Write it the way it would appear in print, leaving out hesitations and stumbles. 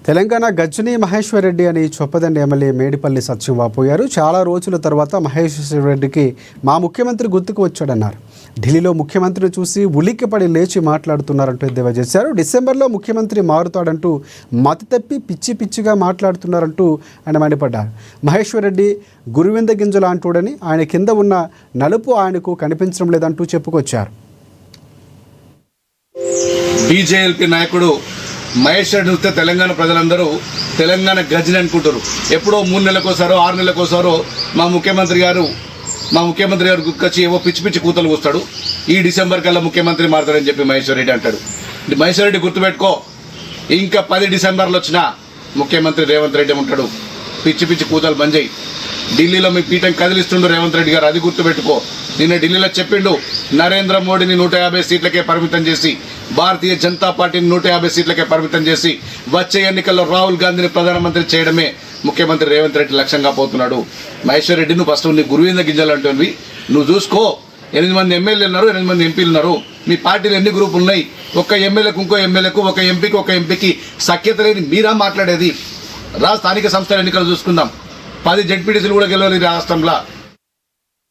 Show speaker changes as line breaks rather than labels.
తెలంగాణ గజనీ మహేశ్వర్ రెడ్డి అని చొప్పదండి ఎమ్మెల్యే మేడిపల్లి సత్యం వాపోయారు. చాలా రోజుల తర్వాత మహేశ్వర్ రెడ్డికి మా ముఖ్యమంత్రి గుర్తుకు వచ్చాడన్నారు. ఢిల్లీలో ముఖ్యమంత్రిని చూసి ఉలిక్కిపడి లేచి మాట్లాడుతున్నారంటూ ఎద్దేవా చేశారు. డిసెంబర్లో ముఖ్యమంత్రి మారుతాడంటూ మతి తప్పి పిచ్చి పిచ్చిగా మాట్లాడుతున్నారంటూ ఆయన మండిపడ్డారు. మహేశ్వర్ రెడ్డి గురువింద గింజలు అంటూడని, ఆయన కింద ఉన్న నలుపు ఆయనకు కనిపించడం లేదంటూ చెప్పుకొచ్చారు.
బీజేపీ నాయకుడు మహేశ్వర్ చూస్తే తెలంగాణ ప్రజలందరూ తెలంగాణ గజని అనుకుంటారు. ఎప్పుడో 3 నెలలకోసారో 6 నెలలకోసారో మా ముఖ్యమంత్రి గారు గుర్తుకొచ్చి ఏవో పిచ్చి పిచ్చి కూతలు కూస్తాడు. ఈ డిసెంబర్ కల్లా ముఖ్యమంత్రి మారుతాడని చెప్పి మహేశ్వర్ రెడ్డి అంటాడు. మహేశ్వర్ రెడ్డి గుర్తుపెట్టుకో, ఇంకా 10 డిసెంబర్లు వచ్చినా ముఖ్యమంత్రి రేవంత్ రెడ్డి ఉంటాడు. పిచ్చి పిచ్చి కూతలు బంద్ చేయి. ఢిల్లీలో మీ పీఠం కదిలిస్తుండు రేవంత్ రెడ్డి గారు, అది గుర్తుపెట్టుకో. నిన్న ఢిల్లీలో చెప్పిండు, నరేంద్ర మోడీని 150 సీట్లకే పరిమితం చేసి, భారతీయ జనతా పార్టీని 150 సీట్లకే పరిమితం చేసి, వచ్చే ఎన్నికల్లో రాహుల్ గాంధీని ప్రధానమంత్రి చేయడమే ముఖ్యమంత్రి రేవంత్ రెడ్డి లక్ష్యంగా పోతున్నాడు. మహేశ్వర్ రెడ్డి, నువ్వు ఫస్ట్ నీ గురువింద గింజలు అంటువి నువ్వు చూసుకో. 8 మంది ఎమ్మెల్యేలు ఉన్నారు, 8 మంది ఎంపీలు ఉన్నారు. మీ పార్టీలు ఎన్ని గ్రూపులు ఉన్నాయి? ఒక ఎమ్మెల్యేకు ఇంకో ఎమ్మెల్యేకు, ఒక ఎంపీకి సఖ్యత లేని మీరా మాట్లాడేది? స్థానిక సంస్థల ఎన్నికలు చూసుకుందాం. 10 జడ్పీటీసీలు కూడా గెలవాలి రాష్ట్రంలో.